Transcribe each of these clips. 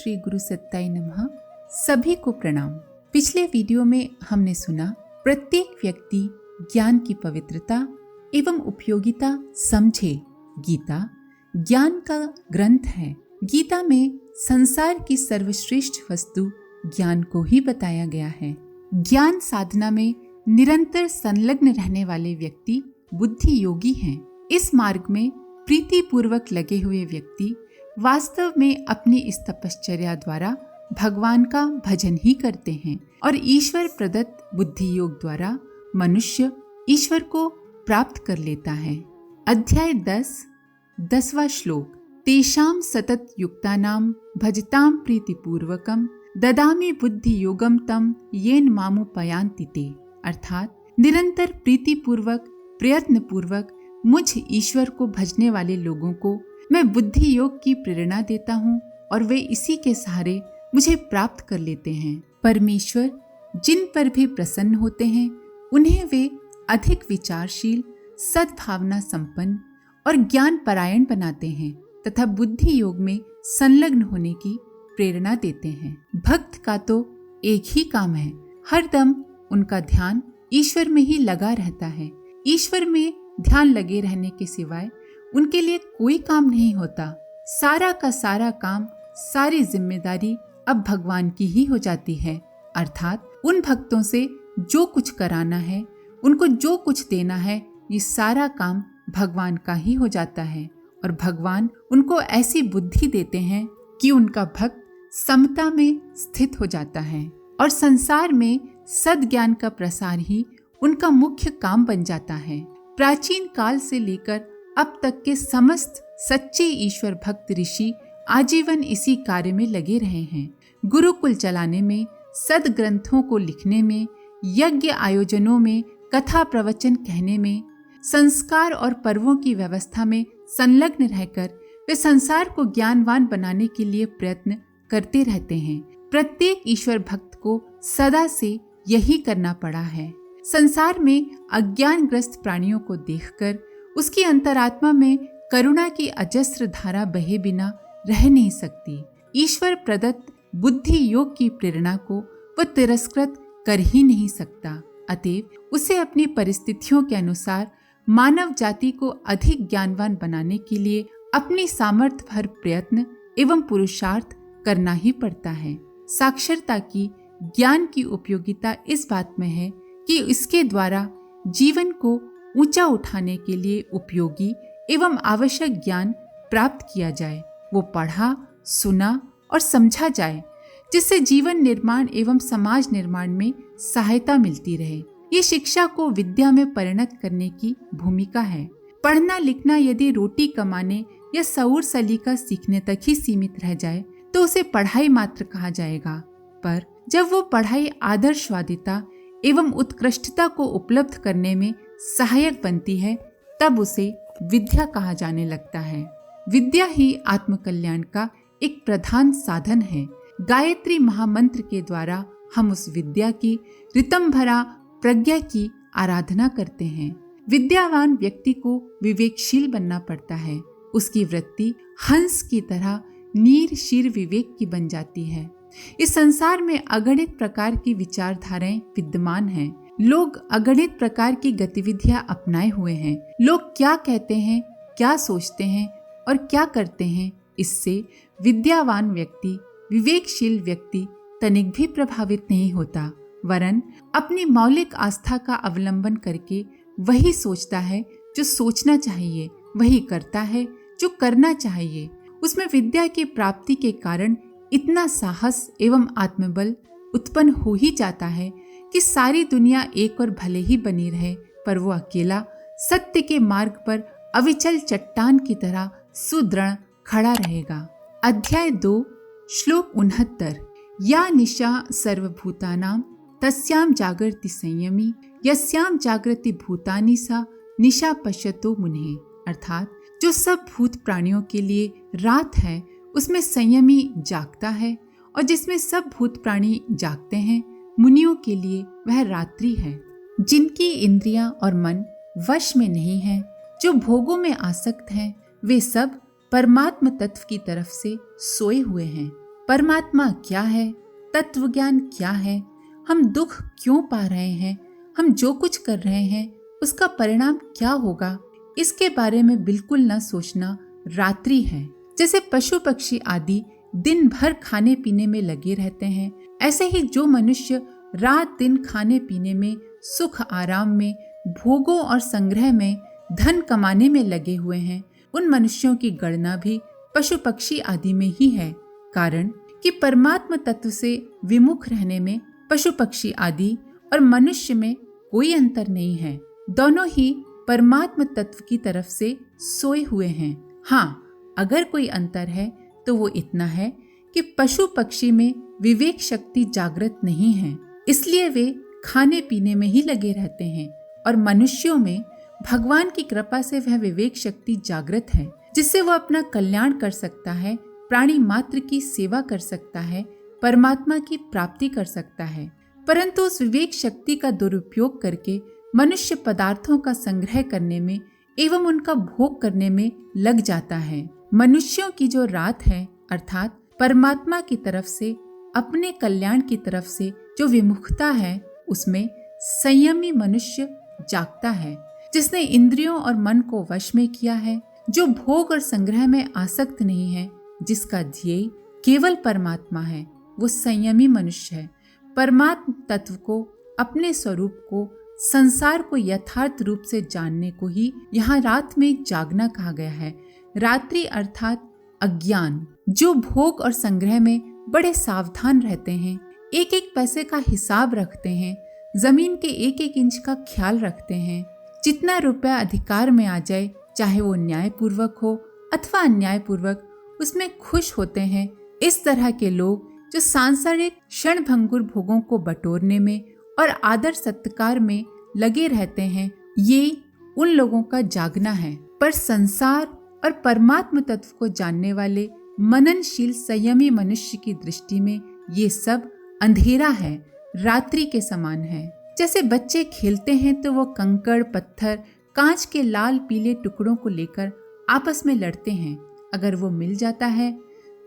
श्री गुरु सत्ताई नमः। सभी को प्रणाम। पिछले वीडियो में हमने सुना प्रत्येक व्यक्ति ज्ञान की पवित्रता एवं उपयोगिता समझे। गीता ज्ञान का ग्रंथ है। गीता में संसार की सर्वश्रेष्ठ वस्तु ज्ञान को ही बताया गया है। ज्ञान साधना में निरंतर संलग्न रहने वाले व्यक्ति बुद्धि योगी हैं। इस मार्ग में प्रीति पूर्वक लगे हुए व्यक्ति वास्तव में अपनी इस तपश्चर्या द्वारा भगवान का भजन ही करते हैं और ईश्वर प्रदत्त बुद्धि योग द्वारा मनुष्य ईश्वर को प्राप्त कर लेता है। अध्याय 10वां श्लोक। तेषां सतत युक्तानां भजतां प्रीतिपूर्वकं ददामि बुद्धि योगम तम येन मामुपयान्ति ते। अर्थात निरंतर प्रीतिपूर्वक प्रयत्न पूर्वक मुझ ईश्वर को भजने वाले लोगों को मैं बुद्धि योग की प्रेरणा देता हूँ और वे इसी के सहारे मुझे प्राप्त कर लेते हैं। परमेश्वर जिन पर भी प्रसन्न होते हैं उन्हें वे अधिक विचारशील, सद्भावना संपन्न और ज्ञान परायण बनाते हैं तथा बुद्धि योग में संलग्न होने की प्रेरणा देते हैं। भक्त का तो एक ही काम है, हरदम उनका ध्यान ईश्वर में ही लगा रहता है। ईश्वर में ध्यान लगे रहने के सिवाय उनके लिए कोई काम नहीं होता। सारा का सारा काम, सारी जिम्मेदारी अब भगवान की ही हो जाती है। अर्थात उन भक्तों से जो कुछ कराना है, उनको जो कुछ देना है, ये सारा काम भगवान का ही हो जाता है और भगवान उनको ऐसी बुद्धि देते हैं कि उनका भक्त समता में स्थित हो जाता है और संसार में सद्ज्ञान का प्रसार ही उनका मुख्य काम बन जाता है। प्राचीन काल से लेकर अब तक के समस्त सच्चे ईश्वर भक्त ऋषि आजीवन इसी कार्य में लगे रहे हैं। गुरुकुल चलाने में, सद्ग्रंथों को लिखने में, यज्ञ आयोजनों में, कथा प्रवचन कहने में, संस्कार और पर्वों की व्यवस्था में संलग्न रहकर वे संसार को ज्ञानवान बनाने के लिए प्रयत्न करते रहते हैं। प्रत्येक ईश्वर भक्त को सदा से यही करना पड़ा है। संसार में अज्ञानग्रस्त प्राणियों को देखकर उसकी अंतरात्मा में करुणा की अजस्र धारा बहे बिना रह नहीं सकती। ईश्वर प्रदत्त बुद्धि योग की प्रेरणा को वह तिरस्कृत कर ही नहीं सकता। अतएव उसे अपनी परिस्थितियों के अनुसार मानव जाति को अधिक ज्ञानवान बनाने के लिए अपनी सामर्थ्य भर प्रयत्न एवं पुरुषार्थ करना ही पड़ता है। साक्षरता की ज्ञान की उपयोगिता इस बात में है कि इसके द्वारा जीवन को ऊंचा उठाने के लिए उपयोगी एवं आवश्यक ज्ञान प्राप्त किया जाए। वो पढ़ा, सुना और समझा जाए जिससे जीवन निर्माण एवं समाज निर्माण में सहायता मिलती रहे। ये शिक्षा को विद्या में परिणत करने की भूमिका है। पढ़ना लिखना यदि रोटी कमाने या सऊर सलीका सीखने तक ही सीमित रह जाए तो उसे पढ़ाई मात्र कहा जाएगा। पर जब वो पढ़ाई आदर्शवादिता एवं उत्कृष्टता को उपलब्ध करने में सहायक बनती है तब उसे विद्या कहा जाने लगता है। विद्या ही आत्मकल्याण का एक प्रधान साधन है। गायत्री महामंत्र के द्वारा हम उस विद्या की ऋतंभरा प्रज्ञा की आराधना करते हैं। विद्यावान व्यक्ति को विवेकशील बनना पड़ता है। उसकी वृत्ति हंस की तरह नीर शीर विवेक की बन जाती है। इस संसार में अगणित प्रकार की विचारधाराएं विद्यमान हैं। लोग अगणित प्रकार की गतिविधियां अपनाए हुए हैं। लोग क्या कहते हैं, क्या सोचते हैं और क्या करते हैं, इससे विद्यावान व्यक्ति, विवेकशील व्यक्ति तनिक भी प्रभावित नहीं होता, वरन अपनी मौलिक आस्था का अवलंबन करके वही सोचता है जो सोचना चाहिए, वही करता है जो करना चाहिए। उसमें विद्या की प्राप्ति के कारण इतना साहस एवं आत्मबल उत्पन्न हो ही जाता है कि सारी दुनिया एक और भले ही बनी रहे पर वो अकेला सत्य के मार्ग पर अविचल चट्टान की तरह सुदृढ़ खड़ा रहेगा। अध्याय 2 श्लोक 69। या निशा सर्वभूतानां तस्यां जागर्ति संयमी यस्यां जागृति भूतानि सा निशा पश्यतो मुनेः। अर्थात जो सब भूत प्राणियों के लिए रात है उसमें संयमी जागता है और जिसमें सब भूत प्राणी जागते हैं मुनियों के लिए वह रात्रि है। जिनकी इंद्रियां और मन वश में नहीं है, जो भोगों में आसक्त हैं, वे सब परमात्म तत्व की तरफ से सोए हुए हैं। परमात्मा क्या है, तत्व ज्ञान क्या है, हम दुख क्यों पा रहे हैं, हम जो कुछ कर रहे हैं उसका परिणाम क्या होगा, इसके बारे में बिल्कुल न सोचना रात्रि है। जैसे पशु पक्षी आदि दिन भर खाने पीने में लगे रहते हैं, ऐसे ही जो मनुष्य रात दिन खाने पीने में, सुख आराम में, भोगों और संग्रह में, धन कमाने में लगे हुए हैं, उन मनुष्यों की गणना भी पशु पक्षी आदि में ही है। कारण कि परमात्म तत्व से विमुख रहने में पशु पक्षी आदि और मनुष्य में कोई अंतर नहीं है। दोनों ही परमात्म तत्व की तरफ से सोए हुए हैं। हाँ, अगर कोई अंतर है तो वो इतना है कि पशु पक्षी में विवेक शक्ति जागृत नहीं है, इसलिए वे खाने पीने में ही लगे रहते हैं, और मनुष्यों में भगवान की कृपा से वह विवेक शक्ति जागृत है, जिससे वह अपना कल्याण कर सकता है, प्राणी मात्र की सेवा कर सकता है, परमात्मा की प्राप्ति कर सकता है। परंतु उस विवेक शक्ति का दुरुपयोग करके मनुष्य पदार्थों का संग्रह करने में एवं उनका भोग करने में लग जाता है। मनुष्यों की जो रात है, अर्थात परमात्मा की तरफ से, अपने कल्याण की तरफ से जो विमुखता है, उसमें संयमी मनुष्य जागता है, जिसने इंद्रियों और मन को वश में किया है, जो भोग और संग्रह में आसक्त नहीं है, जिसका ध्येय केवल परमात्मा है, वो संयमी मनुष्य है। परमात्म तत्व को, अपने स्वरूप को, संसार को यथार्थ रूप से जानने को ही यहाँ रात में जागना कहा गया है। रात्रि अर्थात अज्ञान, जो भोग और संग्रह में बड़े सावधान रहते हैं, एक एक पैसे का हिसाब रखते हैं, जमीन के एक एक इंच का ख्याल रखते हैं, जितना रुपया अधिकार में आ जाए, चाहे वो न्यायपूर्वक हो अथवा अन्यायपूर्वक, उसमें खुश होते हैं। इस तरह के लोग जो सांसारिक क्षणभंगुर भोगों को बटोरने में और आदर सत्कार में लगे रहते हैं, ये उन लोगों का जागना है। पर संसार और परमात्म तत्व को जानने वाले मननशील संयमी मनुष्य की दृष्टि में ये सब अंधेरा है, रात्रि के समान है। जैसे बच्चे खेलते हैं तो वो कंकड़, पत्थर, कांच के लाल पीले टुकड़ों को लेकर आपस में लड़ते हैं। अगर वो मिल जाता है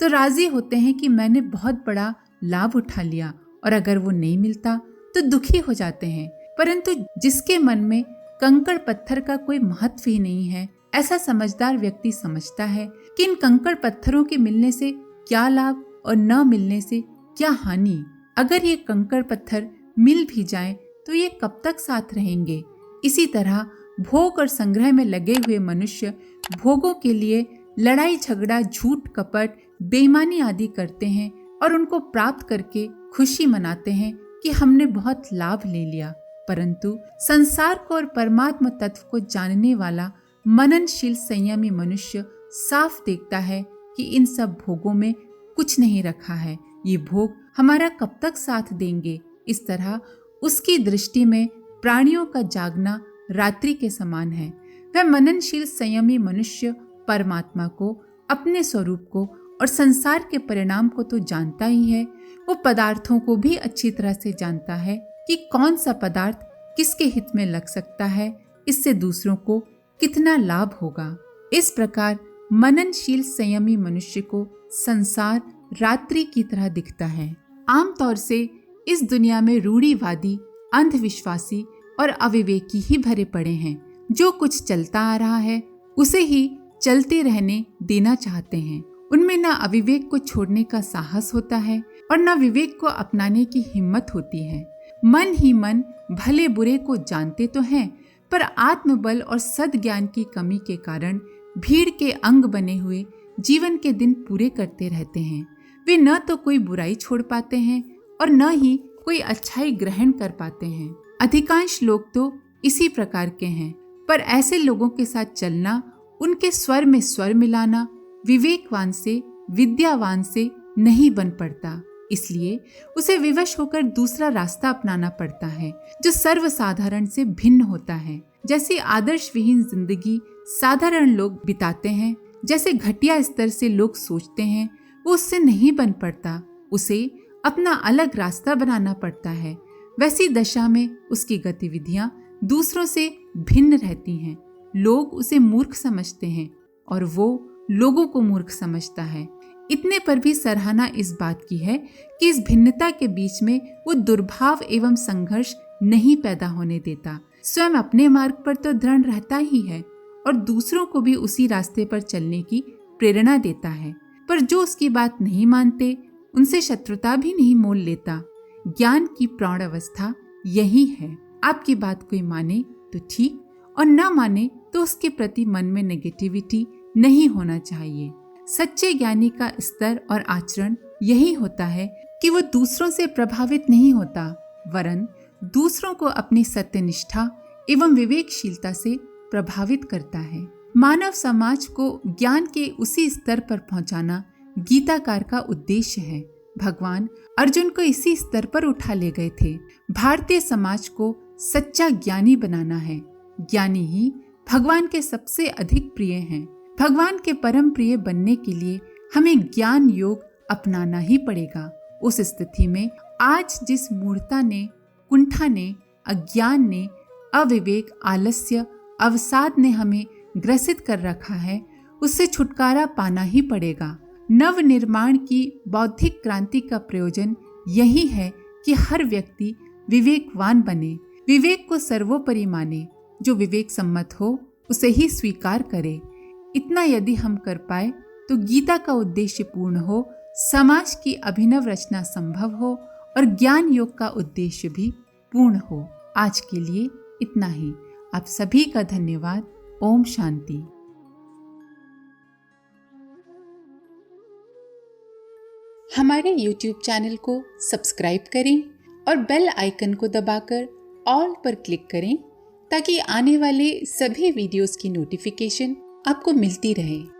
तो राजी होते हैं कि मैंने बहुत बड़ा लाभ उठा लिया, और अगर वो नहीं मिलता तो दुखी हो जाते हैं। परंतु जिसके मन में कंकड़ पत्थर का कोई महत्व ही नहीं है, ऐसा समझदार व्यक्ति समझता है कि इन कंकड़ पत्थरों के मिलने से क्या लाभ और न मिलने से क्या हानि। अगर ये कंकड़ पत्थर मिल भी जाएं तो ये कब तक साथ रहेंगे। इसी तरह भोग और संग्रह में लगे हुए मनुष्य भोगों के लिए लड़ाई झगड़ा, झूठ कपट, बेईमानी आदि करते हैं और उनको प्राप्त करके खुशी मनाते हैं कि हमने बहुत लाभ ले लिया। परंतु संसार को और परमात्मा तत्व को जानने वाला मननशील संयमी मनुष्य साफ देखता है कि इन सब भोगों में कुछ नहीं रखा है, ये भोग हमारा कब तक साथ देंगे। इस तरह उसकी दृष्टि में प्राणियों का जागना रात्रि के समान है। वह मननशील संयमी मनुष्य परमात्मा को, अपने स्वरूप को और संसार के परिणाम को तो जानता ही है, वो पदार्थों को भी अच्छी तरह से जानता है कि कौन सा पदार्थ किसके हित में लग सकता है, इससे दूसरों को कितना लाभ होगा। इस प्रकार मननशील संयमी मनुष्य को संसार रात्रि की तरह दिखता है। आमतौर से इस दुनिया में रूढ़िवादी, अंधविश्वासी और अविवेकी ही भरे पड़े हैं। जो कुछ चलता आ रहा है उसे ही चलते रहने देना चाहते हैं। उनमें न अविवेक को छोड़ने का साहस होता है और न विवेक को अपनाने की हिम्मत होती है। मन ही मन भले बुरे को जानते तो हैं, पर आत्मबल और सद्ज्ञान की कमी के कारण भीड़ के अंग बने हुए जीवन के दिन पूरे करते रहते हैं। वे न तो कोई बुराई छोड़ पाते हैं और न ही कोई अच्छाई ग्रहण कर पाते हैं। अधिकांश लोग तो इसी प्रकार के हैं, पर ऐसे लोगों के साथ चलना, उनके स्वर में स्वर मिलाना विवेकवान से, विद्यावान से नहीं बन पड़ता। इसलिए उसे विवश होकर दूसरा रास्ता अपनाना पड़ता है जो सर्वसाधारण से भिन्न होता है। जैसे आदर्श विहीन जिंदगी साधारण लोग बिताते हैं, जैसे घटिया स्तर से लोग सोचते हैं, वो उससे नहीं बन पड़ता, उसे अपना अलग रास्ता बनाना पड़ता है। वैसी दशा में उसकी गतिविधियां दूसरों से भिन्न रहती हैं। लोग उसे मूर्ख समझते हैं और वो लोगों को मूर्ख समझता है। इतने पर भी सराहना इस बात की है कि इस भिन्नता के बीच में वो दुर्भाव एवं संघर्ष नहीं पैदा होने देता। स्वयं अपने मार्ग पर तो दृढ़ रहता ही है और दूसरों को भी उसी रास्ते पर चलने की प्रेरणा देता है, पर जो उसकी बात नहीं मानते उनसे शत्रुता भी नहीं मोल लेता। ज्ञान की प्रौढ़ अवस्था यही है। आपकी बात कोई माने तो ठीक और ना माने तो उसके प्रति मन में नेगेटिविटी नहीं होना चाहिए। सच्चे ज्ञानी का स्तर और आचरण यही होता है कि वो दूसरों से प्रभावित नहीं होता, वरन दूसरों को अपनी सत्यनिष्ठा एवं विवेकशीलता से प्रभावित करता है। मानव समाज को ज्ञान के उसी स्तर पर पहुंचाना गीताकार का उद्देश्य है। भगवान अर्जुन को इसी स्तर पर उठा ले गए थे। भारतीय समाज को सच्चा ज्ञानी बनाना है। ज्ञानी ही भगवान के सबसे अधिक प्रिय हैं। भगवान के परम प्रिय बनने के लिए हमें ज्ञान योग अपनाना ही पड़ेगा। उस स्थिति में आज जिस मूढ़ता ने, कुंठा ने, अज्ञान ने, अविवेक, आलस्य, अवसाद ने हमें ग्रसित कर रखा है, उससे छुटकारा पाना ही पड़ेगा। नव निर्माण की बौद्धिक क्रांति का प्रयोजन यही है कि हर व्यक्ति विवेकवान बने, विवेक को सर्वोपरि माने, जो विवेक सम्मत हो उसे ही स्वीकार करे। इतना यदि हम कर पाए तो गीता का उद्देश्य पूर्ण हो, समाज की अभिनव रचना संभव हो और ज्ञान योग का उद्देश्य भी पूर्ण हो। आज के लिए इतना ही। आप सभी का धन्यवाद। ओम शांति। हमारे YouTube चैनल को सब्सक्राइब करें और बेल आइकन को दबाकर ऑल पर क्लिक करें ताकि आने वाले सभी वीडियोस की नोटिफिकेशन आपको मिलती रहे।